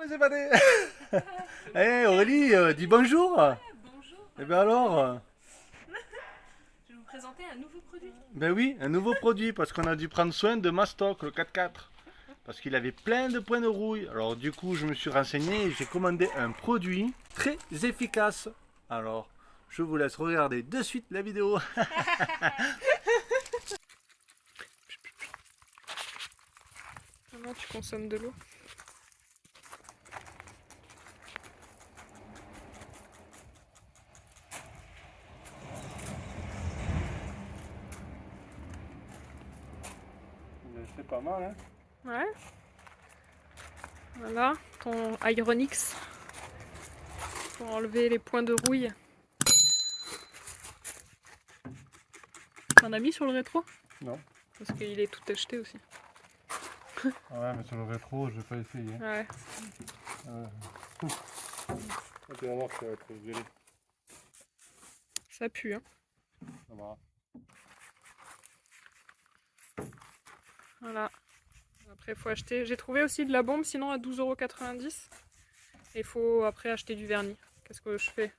les évadés. Eh Aurélie, dis bonjour. Bonjour, Eh ben alors je vais vous présenter un nouveau produit. Ben oui, un nouveau produit parce qu'on a dû prendre soin de Mastoc, le 4x4. Parce qu'il avait plein de points de rouille. Alors du coup, je me suis renseigné et j'ai commandé un produit très efficace. Alors, je vous laisse regarder de suite la vidéo. Comment tu consommes de l'eau? C'est pas mal, hein? Ouais. Voilà, ton Ironix pour enlever les points de rouille. T'en as mis sur le rétro? Non. Parce qu'il est tout acheté aussi. Ah ouais, mais sur le rétro, je vais pas essayer. Ouais. Tu vas voir que ça va être violet. Ça pue, hein. Ça va. Voilà. Après, il faut acheter. J'ai trouvé aussi de la bombe, sinon à 12,90 €. Et il faut après acheter du vernis. Qu'est-ce que je fais?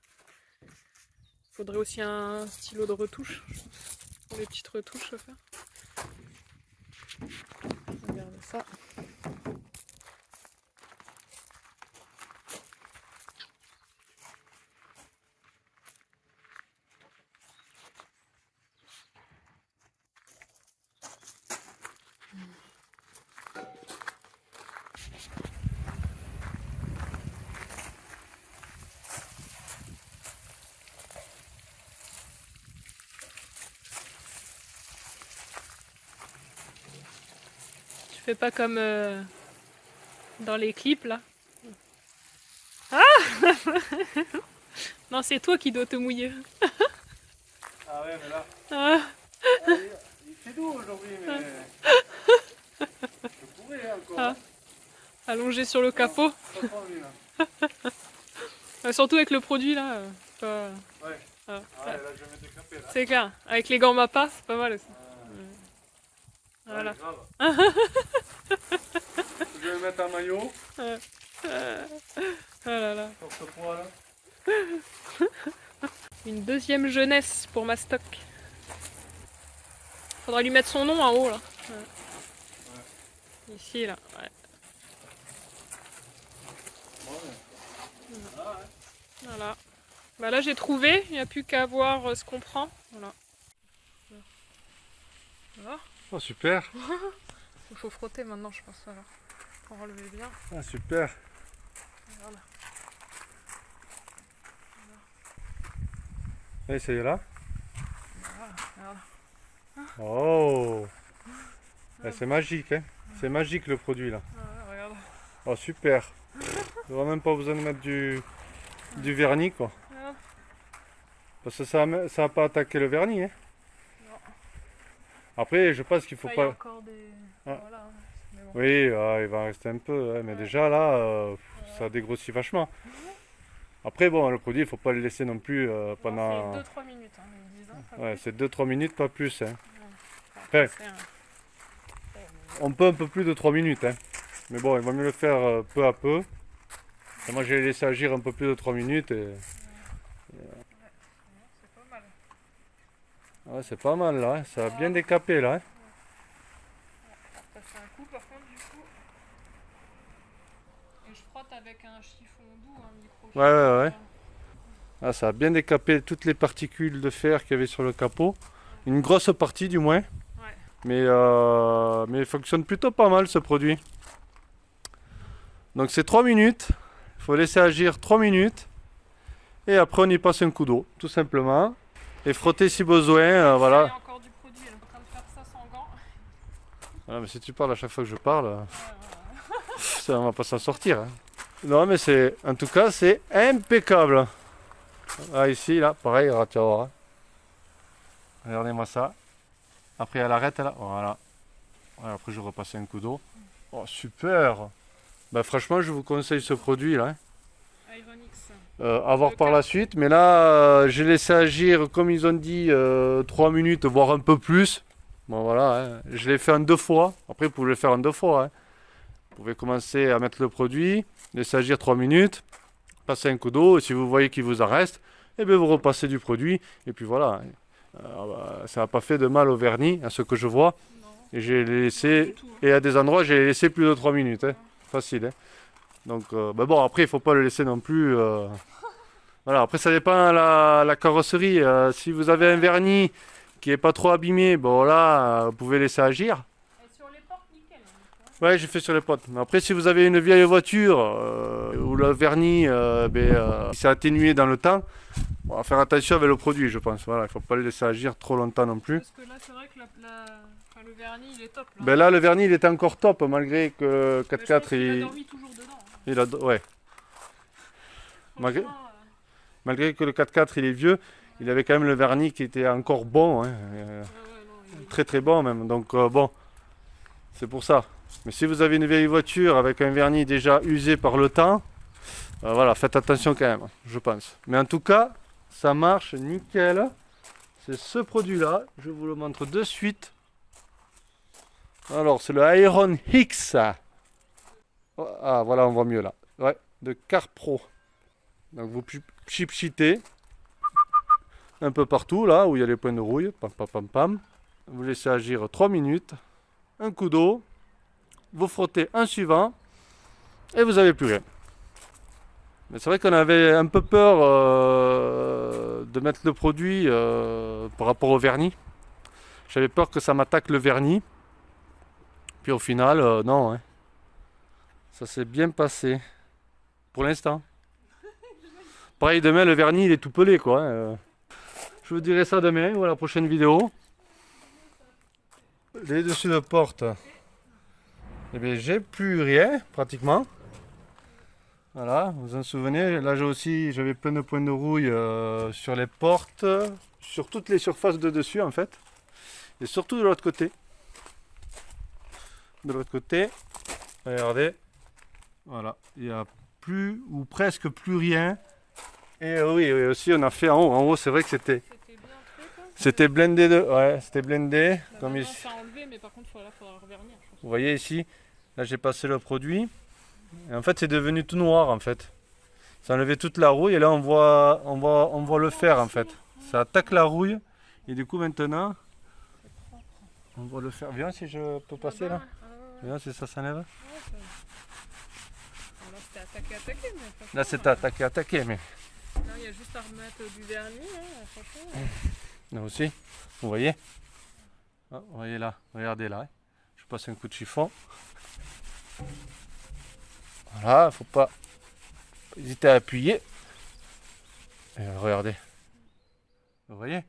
Il faudrait aussi un stylo de retouche. Pour les petites retouches à faire. Regardez ça. Tu fais pas comme dans les clips là. Ah non, c'est toi qui dois te mouiller. Ah ouais, mais là, Ah, il fait doux aujourd'hui, mais je pourrais encore. Ah. Allongé sur le capot. Pas trop envie, là. Surtout avec le produit là. Pas... Ouais. Ah, Ah ouais, là, je vais me décaper, là. c'est clair. Avec les gants Mappa, c'est pas mal aussi. Voilà. Ouais, grave. Je vais mettre un maillot. Ah là là. Sur ce poids là. Une deuxième jeunesse pour Mastoc. Faudra lui mettre son nom en haut là. Ouais. Ici là. Ouais. Voilà. Bah là j'ai trouvé, il n'y a plus qu'à voir ce qu'on prend. Voilà. Voilà. Oh super. Il faut frotter maintenant je pense alors. Pour enlever bien. Ah super. Voilà. Et c'est là. Voilà. Oh. C'est magique, hein. C'est magique le produit là. Voilà, regarde. Oh super. Il n'y aura même pas besoin de mettre du vernis quoi. Voilà. Parce que ça va pas attaquer le vernis, hein. Non. Après je pense qu'il faut Enfin, il y a pas. encore des... Ah. Voilà. Mais bon. Oui, il va en rester un peu, hein, mais déjà là, ça dégrossit vachement. Après, bon, le produit, il faut pas le laisser non plus pendant. C'est 2-3 minutes, hein, ils disent, hein, pas Ouais, plus. c'est 2-3 minutes, pas plus. Hein. Enfin, Enfin, on peut un peu plus de 3 minutes. Hein. Mais bon, il vaut mieux le faire peu à peu. Et moi, j'ai laissé agir un peu plus de 3 minutes. Et... c'est pas mal. Ouais, c'est pas mal là, hein. Ça a bien décapé là. Hein. Ça fait un coup par contre du coup. Et je frotte avec un chiffon doux, un micro. Ouais. Ah, ça a bien décapé toutes les particules de fer qu'il y avait sur le capot. Une grosse partie du moins. Ouais. Mais il fonctionne plutôt pas mal ce produit. Donc c'est 3 minutes. Il faut laisser agir 3 minutes. Et après on y passe un coup d'eau, tout simplement. Et frotter si besoin. Il y a Voilà. encore du produit, elle est en train de faire ça sans gants. Voilà, mais si tu parles à chaque fois que je parle, Voilà. ça on va pas s'en sortir. Hein. Non mais c'est. En tout cas c'est impeccable. Ah ici, là, pareil, tu vas voir. Regardez-moi ça. Après elle arrête là. Voilà. Ouais, après je vais repasser un coup d'eau. Oh super. Bah franchement je vous conseille ce produit là. Hein. Ironix. À voir par la suite, mais là j'ai laissé agir comme ils ont dit 3 minutes, voire un peu plus. Bon voilà, hein. Je l'ai fait en 2 fois. Après vous pouvez le faire en 2 fois. Hein. pouvez commencer à mettre le produit, laisser agir 3 minutes, passer un coup d'eau, et si vous voyez qu'il vous en reste, et bien vous repassez du produit, et puis voilà. Ça n'a pas fait de mal au vernis, à ce que je vois. Non, Et j'ai pas laissé, du tout, hein. et à des endroits, j'ai laissé plus de 3 minutes. Hein. Facile. Hein. Donc, bah bon, après, il faut pas le laisser non plus. Voilà, après, ça dépend de la carrosserie. Si vous avez un vernis qui est pas trop abîmé, bon là, vous pouvez laisser agir. Et sur les portes, nickel. Ouais, j'ai fait sur les potes. Mais après, si vous avez une vieille voiture où le vernis s'est atténué dans le temps, on va faire attention avec le produit, je pense. Voilà, il faut pas le laisser agir trop longtemps non plus. Parce que là, c'est vrai que enfin, le vernis, il est top. Là. Ben là, le vernis, il était encore top, malgré que Mais je pense 4x4, qu'il a dormi toujours dedans. Hein. ouais. Malgré, Franchement, malgré que le 4x4, il est vieux, il avait quand même le vernis qui était encore bon. Hein, ouais, non, il est très très bon même. Donc bon, c'est pour ça. Mais si vous avez une vieille voiture avec un vernis déjà usé par le temps, voilà, faites attention quand même, je pense. Mais en tout cas, ça marche nickel. C'est ce produit-là, je vous le montre de suite. Alors, c'est le Iron X. Ah, voilà, on voit mieux là. Ouais, de CarPro. Donc vous chipchitez un peu partout là où il y a les points de rouille. Pam, pam, pam, pam. Vous laissez agir 3 minutes. Un coup d'eau. Vous frottez un suivant. Et vous n'avez plus rien. Mais c'est vrai qu'on avait un peu peur de mettre le produit par rapport au vernis. J'avais peur que ça m'attaque le vernis. Puis au final, non. Hein. Ça s'est bien passé. Pour l'instant. Pareil, demain, le vernis, il est tout pelé, quoi. Hein. Je vous dirai ça demain ou à la prochaine vidéo. Les dessus de porte. Eh bien, j'ai plus rien, pratiquement. Voilà, vous en souvenez. Là, j'avais plein de points de rouille sur les portes, sur toutes les surfaces de dessus, en fait. Et surtout de l'autre côté. De l'autre côté, regardez. Voilà, il n'y a plus ou presque plus rien. Et oui, aussi on a fait en haut. En haut, c'est vrai que c'était blindé de. Ouais, c'était blindé. Bah, comme maintenant, ici. c'est enlevé, mais par contre, il faudra revernir. Je pense. Vous voyez ici, là j'ai passé le produit. Et en fait, c'est devenu tout noir en fait. Ça a enlevé toute la rouille et là on voit le fer en fait. Ça attaque la rouille et du coup maintenant, on voit le fer. Viens si je peux passer là. Viens si ça s'enlève. Ouais, ça... Là, c'était attaqué, mais franchement, Là c'est attaqué, mais là, il y a juste à remettre du vernis, hein, franchement. là aussi, vous voyez. Ah, vous voyez là, regardez là. Je passe un coup de chiffon. Voilà, faut pas hésiter à appuyer. Et regardez. Vous voyez,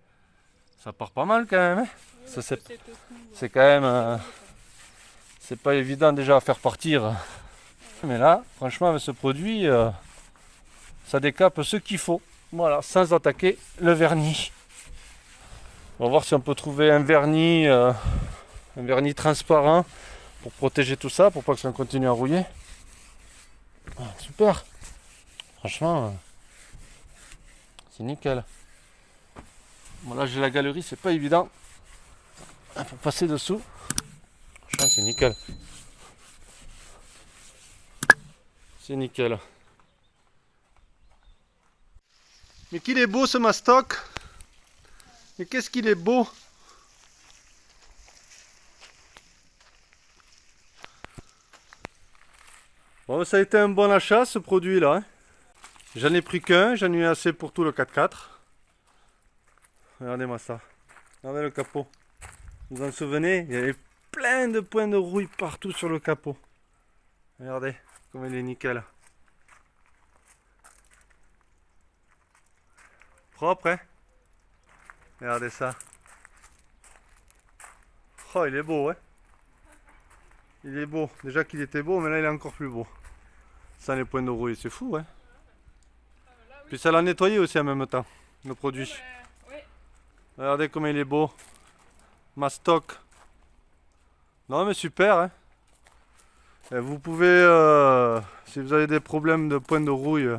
ça part pas mal quand même. Hein. Ça, c'est quand même. C'est pas évident déjà à faire partir. Mais là, franchement, avec ce produit, ça décape ce qu'il faut. Voilà, sans attaquer le vernis. On va voir si on peut trouver un vernis transparent pour protéger tout ça, pour pas que ça continue à rouiller. Ah, super. Franchement, c'est nickel. Bon, là, j'ai la galerie, c'est pas évident. Pour passer dessous. Franchement, c'est nickel. C'est nickel. Mais qu'il est beau ce mastoc. Mais qu'est-ce qu'il est beau. Bon, ça a été un bon achat ce produit là. Hein. J'en ai pris qu'un, j'en ai eu assez pour tout le 4x4. Regardez-moi ça. Regardez le capot. Vous vous en souvenez? Il y avait plein de points de rouille partout sur le capot. Regardez comme il est nickel. Propre, hein? Regardez ça. Oh, il est beau, hein? Il est beau. Déjà qu'il était beau, mais là il est encore plus beau. Sans les points de rouille, c'est fou, hein? Puis ça l'a nettoyé aussi en même temps, le produit. Regardez comme il est beau. Mastoc. Non mais super, hein? Et vous pouvez, si vous avez des problèmes de points de rouille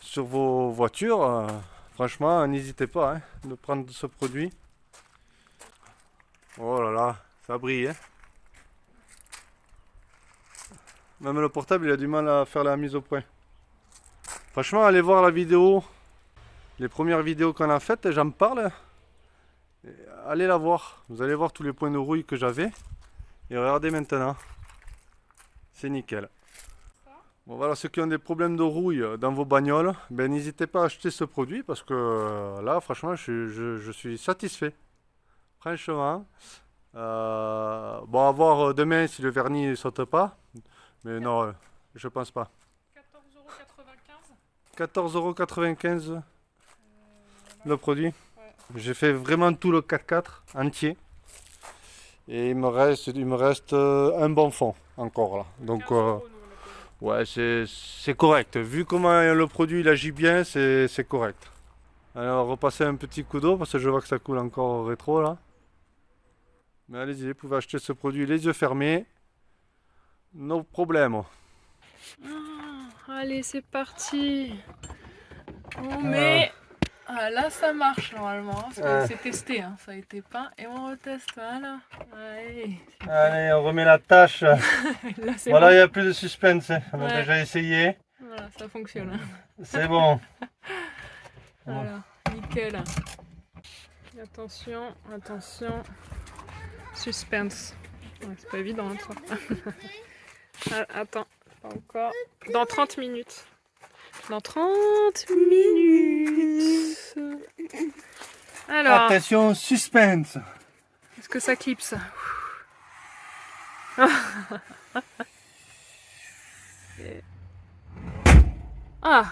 sur vos voitures, franchement, n'hésitez pas hein, de prendre ce produit. Oh là là, ça brille. Hein. Même le portable, il a du mal à faire la mise au point. Franchement, allez voir la vidéo. Les premières vidéos qu'on a faites, j'en parle. Allez la voir. Vous allez voir tous les points de rouille que j'avais. Et regardez maintenant. C'est nickel. Bon, voilà, ceux qui ont des problèmes de rouille dans vos bagnoles, ben, n'hésitez pas à acheter ce produit parce que là, franchement, je suis satisfait. Franchement. Bon, à voir demain si le vernis ne saute pas. Mais non, je pense pas. 14,95 € le produit. Ouais. J'ai fait vraiment tout le 4x4 entier. Et il me reste un bon fond encore là. Donc 15 € nous, on a payé. ouais, c'est correct. Vu comment le produit il agit bien, c'est correct. Alors repasser un petit coup d'eau parce que je vois que ça coule encore au rétro là. Mais allez-y, vous pouvez acheter ce produit les yeux fermés. No problème. Ah, allez, c'est parti. On met. Ah, là, ça marche normalement. Hein, parce que c'est testé, hein, ça a été peint. Et on reteste. Voilà. Allez, Allez, on remet la tâche. là, c'est Voilà, il bon. n'y a plus de suspense. On a Ouais. déjà essayé. Voilà, ça fonctionne. Hein. C'est bon. Voilà, nickel. Attention, attention. Suspense. Ouais, c'est pas évident hein, ça. Ah, attends, pas encore. Dans 30 minutes. Dans 30 minutes. Alors, Attention, suspense. est-ce que ça clipse? Ah,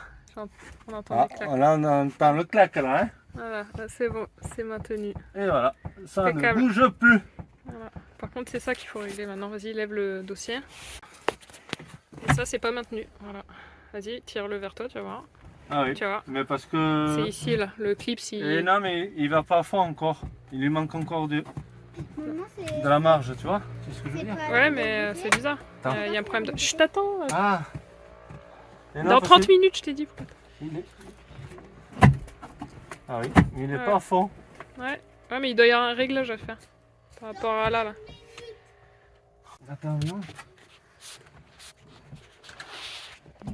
on entend des claques. Là, on entend le claque là. Hein. Voilà, là, c'est bon, c'est maintenu. Et voilà, ça ne Impeccable. bouge plus. Voilà. Par contre, c'est ça qu'il faut régler maintenant. Vas-y, lève le dossier. Et ça, c'est pas maintenu. Voilà. Vas-y, tire-le vers toi, tu vas voir. Ah oui, Tu vas voir. mais parce que... C'est ici, là. Le clip, si. Et non, mais il va pas à fond encore. Il lui manque encore de Maman, c'est la marge, tu vois. C'est ce que je veux c'est dire. pas Ouais, le mais bébé. c'est bizarre. Attends. Il y a un problème de. Chut, t'attends. Ah. Et non, Dans parce 30 que- minutes, je t'ai dit. il est- Ah oui, il est Ouais. pas à fond. Ouais. Ouais, mais il doit y avoir un réglage à faire. Par rapport à là. Attends, non.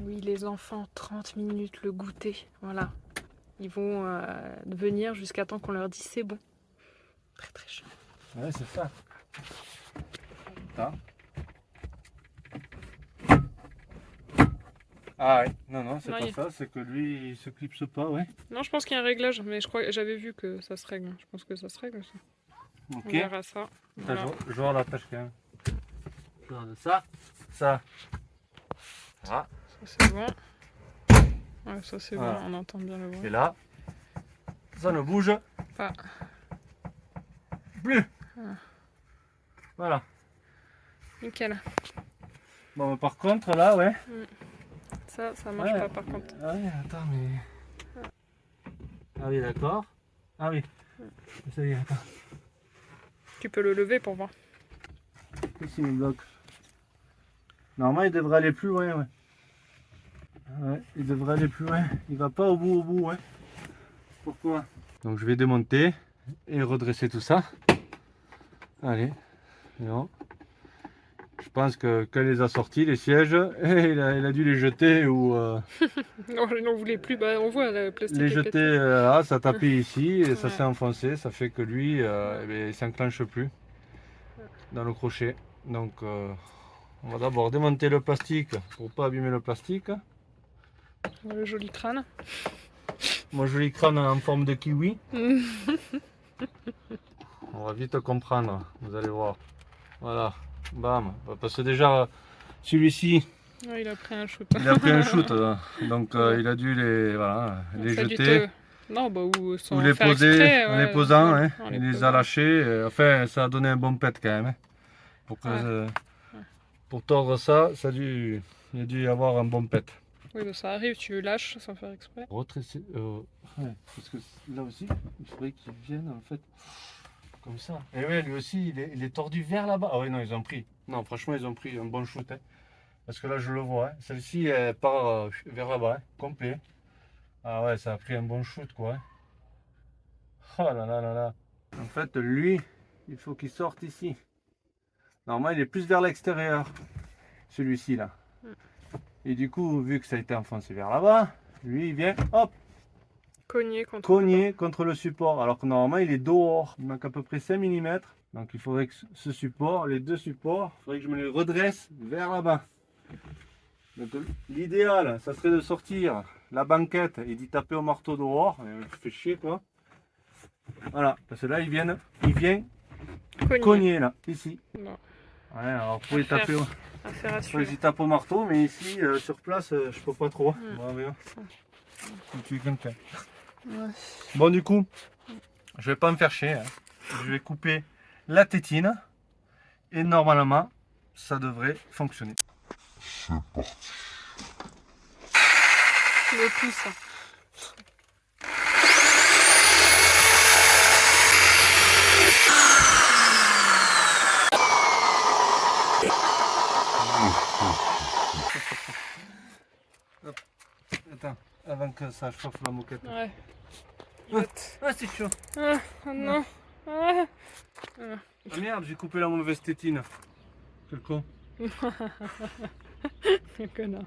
Oui, les enfants, 30 minutes, le goûter. Voilà. Ils vont venir jusqu'à temps qu'on leur dise c'est bon. Très très chiant. Ouais, c'est ça. Attends. Ah oui, non, c'est Non, pas il- ça, c'est que lui, il se clipse pas, ouais. Non, je pense qu'il y a un réglage, mais je crois que j'avais vu que ça se règle. Je pense que ça se règle ça. Ok. On verra ça. Attends, Voilà. je vois la tâche quand même. Regarde ça, ça. Ah, Ça c'est bon. Ouais, ça c'est Voilà. bon, on entend bien le et bruit. là, ça ne bouge Pas. plus. Ah. Voilà. Nickel. Bon, mais par contre, là, ouais. Ça marche Ouais. pas par contre. Ah oui, attends, mais. Ah oui, d'accord. Ah oui. Ça y est, attends. Tu peux le lever pour voir. Qu'est-ce qu'il me bloque? Normalement, il devrait aller plus loin, ouais. Ouais, il devrait aller plus loin. Il va pas au bout, ouais. Pourquoi? Donc, je vais démonter et redresser tout ça. Allez. Non. Je pense que quand il les a sortis, les sièges, il a dû les jeter ou Non, je n'en voulais plus. Bah, on voit le plastique. les est jeter pété. là, ça a tapé ici et ça Ouais. s'est enfoncé. Ça fait que lui, eh bien, il s'enclenche plus dans le crochet. Donc, on va d'abord démonter le plastique pour pas abîmer le plastique. Le joli crâne. Mon joli crâne en forme de kiwi. On va vite comprendre, vous allez voir. Voilà, bam. Parce que déjà, celui-ci, Ouais, il a pris un shoot. il a pris un shoot. Donc Ouais. il a dû les Ça a dû jeter. Non, bah, ou sans Ou les faire poser exprès, en ouais, les posant, ouais, hein. en Il les posant. a lâchés. Enfin, ça a donné un bon pet quand même. Hein. Pour, que, Ouais. pour tordre ça, il a dû y avoir un bon pet. Oui, bah, ça arrive, tu lâches sans faire exprès. Retresser. Ouais, parce que là aussi, il faudrait qu'ils viennent en fait comme ça. Et ouais, lui aussi, il est tordu vers là-bas. Ah oui, non, ils ont pris. Non, franchement, ils ont pris un bon shoot. Hein. Parce que là, je le vois. Hein. Celle-ci, elle part vers là-bas, hein, complet. Ah ouais, ça a pris un bon shoot, quoi. Hein. Oh là là là là. En fait, lui, il faut qu'il sorte ici. Normalement, il est plus vers l'extérieur. Celui-ci, là. Et du coup, vu que ça a été enfoncé vers là-bas, lui, il vient, hop, Cogner contre le support. Alors que normalement, il est dehors. Il manque à peu près 5 mm. Donc il faudrait que ce support, les deux supports, il faudrait que je me les redresse vers là-bas. Donc l'idéal, ça serait de sortir la banquette et d'y taper au marteau dehors. Je fais chier quoi. Voilà, parce que là, il vient cogner là, ici. Non. Ouais, alors pour y taper, Affaire à faut que suivre. j'y tape au marteau, mais ici, sur place, je peux pas trop. Bon, bien. Si tu es quelqu'un. Ouais. Bon, du coup, je vais pas me faire chier. Hein. Je vais couper la tétine et normalement, ça devrait fonctionner. Le pouce. Attends, avant que ça chauffe la moquette. Ouais. Ah, c'est chaud. Ah, oh non. Ah. Ah merde, j'ai coupé la mauvaise tétine. Quel con. Quel connard.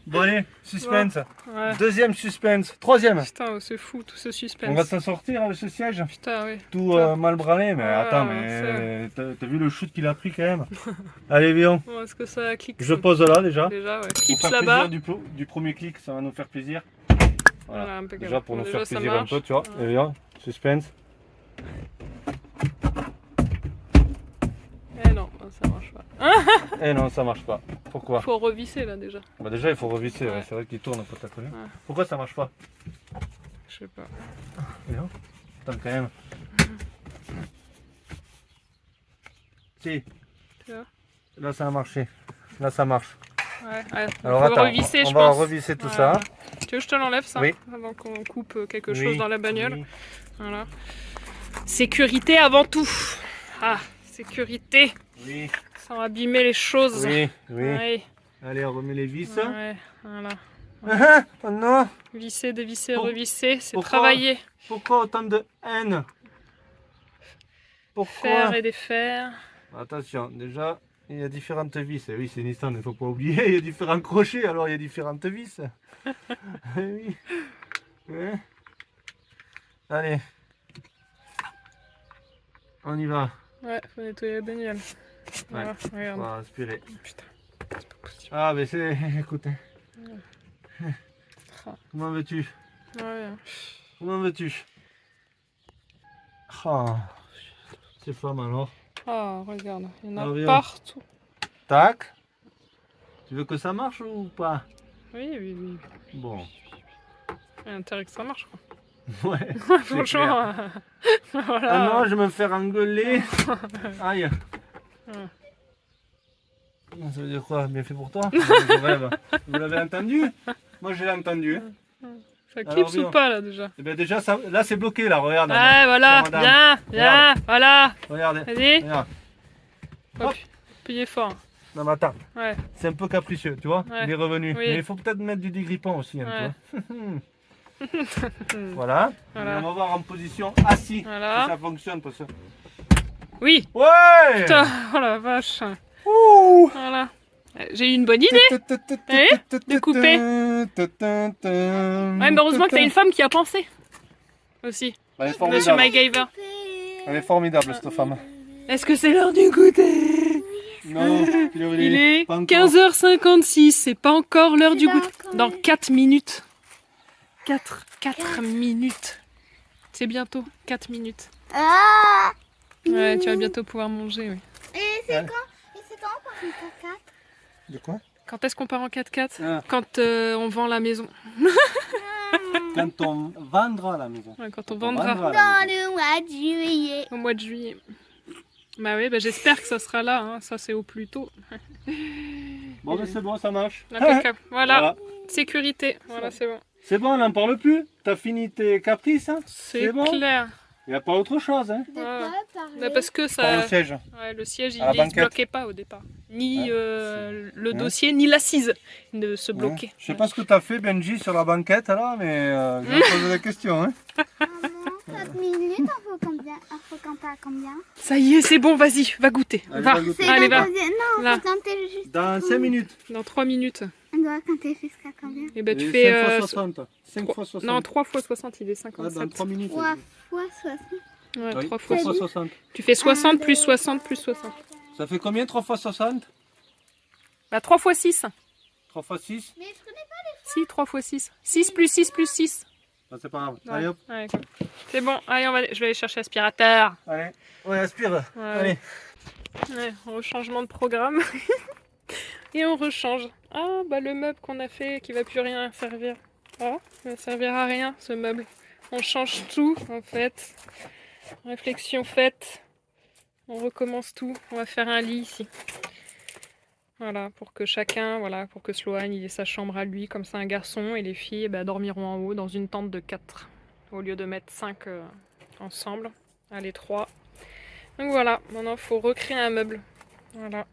Bon allez, suspense. Ouais. Deuxième suspense. Troisième. Putain, c'est fou tout ce suspense. On va s'en sortir avec ce siège. Putain, oui. Tout mal branlé, mais Ouais, attends, mais t'as vu le shoot qu'il a pris quand même. Allez, viens. Bon, est-ce que ça clique Je pose là déjà. Déjà, ouais. Pour Clips faire là-bas. plaisir du premier clic, ça va nous faire plaisir. Voilà. Impeccable. Déjà pour Bon, nous déjà, faire ça plaisir un marche. peu, tu vois. Ouais. Et viens, suspense. Eh non, ça marche pas. Eh non, ça marche pas. Pourquoi? Faut revisser là déjà. Bah déjà il faut revisser, Ouais. c'est vrai qu'il tourne pour t'accoler. Ouais. Pourquoi ça marche pas? Je sais pas. Non. Attends quand même. Si. Tu vois? Là ça a marché. Là ça marche. Ouais, ouais. Alors faut attends, revisser, on je va pense. revisser tout Ouais. ça. Tu veux que je te l'enlève ça? Oui. Avant qu'on coupe quelque Oui, chose dans la bagnole. oui. Voilà. Sécurité avant tout. Ah, sécurité. Oui, Sans abîmer les choses. oui, oui. Ouais. Allez, on remet les vis. Ouais, voilà. Oh non. Visser, dévisser, Pour- revisser, c'est pourquoi travailler. Pourquoi autant de haine? Pourquoi? Faire et défaire. Attention, déjà, il y a différentes vis. Eh oui, c'est Nissan, il ne faut pas oublier. Il y a différents crochets, alors il y a différentes vis. Eh oui. Hein? Allez. On y va. Ouais, faut nettoyer la bagnole. Voilà, On regarde. va aspirer. Putain, c'est pas possible. Ah, mais c'est... Écoute. Ah. Comment veux-tu? Ouais. Comment veux-tu? Ah. C'est femme alors. Oh, regarde, il y en a Ah, viens. partout. Tac. Tu veux que ça marche ou pas? Oui, oui, oui. Bon. Il y a intérêt que ça marche, quoi. Ouais. Franchement, voilà. Ah non, je vais me faire engueuler. Aïe. Ça veut dire quoi? Bien fait pour toi? Je rêve. Vous l'avez entendu? Moi je l'ai entendu. Ça Alors, clipse viens. ou pas, là, déjà? Et bien déjà, ça, là c'est bloqué là, regarde. Ouais, voilà, madame. bien, bien, voilà. Regardez. Vas-y, Regarde. hop, appuyez fort. Non mais attends, Ouais, c'est un peu capricieux, tu vois? Ouais. Il est revenu. Oui. Mais il faut peut-être mettre du dégrippant aussi, hein, Ouais. tu vois. Voilà. Voilà. Et on va voir en position assis Voilà. si ça fonctionne. Parce que... oui. Ouais. Putain, oh la vache. Ouh. Voilà. J'ai eu une bonne idée. de couper. Ouais, mais heureusement que t'as une femme qui a pensé. Aussi. Elle est Monsieur formidable. MacGyver. Elle est formidable cette femme. Est-ce que c'est l'heure du goûter? Non, Il est pas encore. 15h56, c'est pas encore l'heure du goûter. Dans 4 minutes. 4 minutes. C'est bientôt 4 minutes. Ah. Ouais, tu vas bientôt pouvoir manger, oui. Et c'est quand? Et c'est quand on part en 4x4? De quoi? Quand est-ce qu'on part en 4x4? Ah. Quand on vend la maison. Quand on vendra la maison. Ouais, quand on vendra. la Dans maison. le mois de juillet. Au mois de juillet. Bah oui, bah j'espère que ça sera là, hein. Ça c'est au plus tôt. Bon, ben c'est bon, ça marche. Impeccable. Voilà. Voilà. Sécurité, voilà, c'est bon. C'est bon, on n'en parle plus. T'as fini tes caprices, hein? C'est bon. clair. Il n'y a pas autre chose, hein? De quoi parler? Bah, parce que Pour ça. le siège. Ouais, le siège, il À la ne se banquette. bloquait pas au départ. Ni Ouais. le Ouais. dossier, ni l'assise ne se bloquaient. Je sais pas ce que t'as fait, Benji, sur la banquette, alors, mais je vais te poser la question, hein? 7 minutes, il faut combien? Il faut compter à combien? Ça y est, c'est bon, vas-y, va goûter. Allez, Va. va goûter. C'est Allez, la va. deuxième- Non, Là. il faut compter juste. Dans 5 minutes. Dans 3 minutes. On doit compter jusqu'à combien? Et ben tu Et fais... 5 fois 60. 5 fois 60. Non, 3 fois 60, il est Ah, dans 57. 3 minutes. 3 fois 60. Ouais, Oui, 3 3 fois. fois 60. Tu fais 60 Un, plus deux, 60 plus 60. Ça fait combien 3 fois 60? Bah 3 fois 6. 3 fois 6? Mais je connais Si, 3 fois 6. 6 plus 6 plus 6. Ah, c'est pas grave. Ouais. Allez hop. Ouais, quoi. C'est bon, allez, je vais aller chercher l'aspirateur. Allez. Ouais, aspire. Ouais. Allez. Ouais, rechangement de programme. Et on rechange. Ah, bah le meuble qu'on a fait qui va plus rien servir. Ah, il va servir à rien ce meuble. On change tout en fait. Réflexion faite. On recommence tout. On va faire un lit ici. Voilà, pour que chacun, voilà, pour que Sloan il ait sa chambre à lui, comme ça un garçon, et les filles bah, dormiront en haut dans une tente de 4. Au lieu de mettre 5 ensemble. Allez, 3. Donc voilà, maintenant il faut recréer un meuble. Voilà.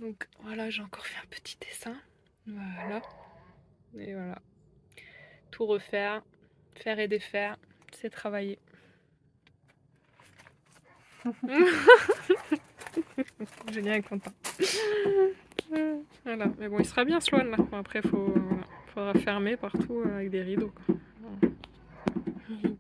Donc voilà, j'ai encore fait un petit dessin. Voilà. Et voilà. Tout refaire, faire et défaire, c'est travailler. Julien est content. Voilà, mais bon, il sera bien Sloan là. Bon, après, faudra fermer partout avec des rideaux, quoi. Voilà.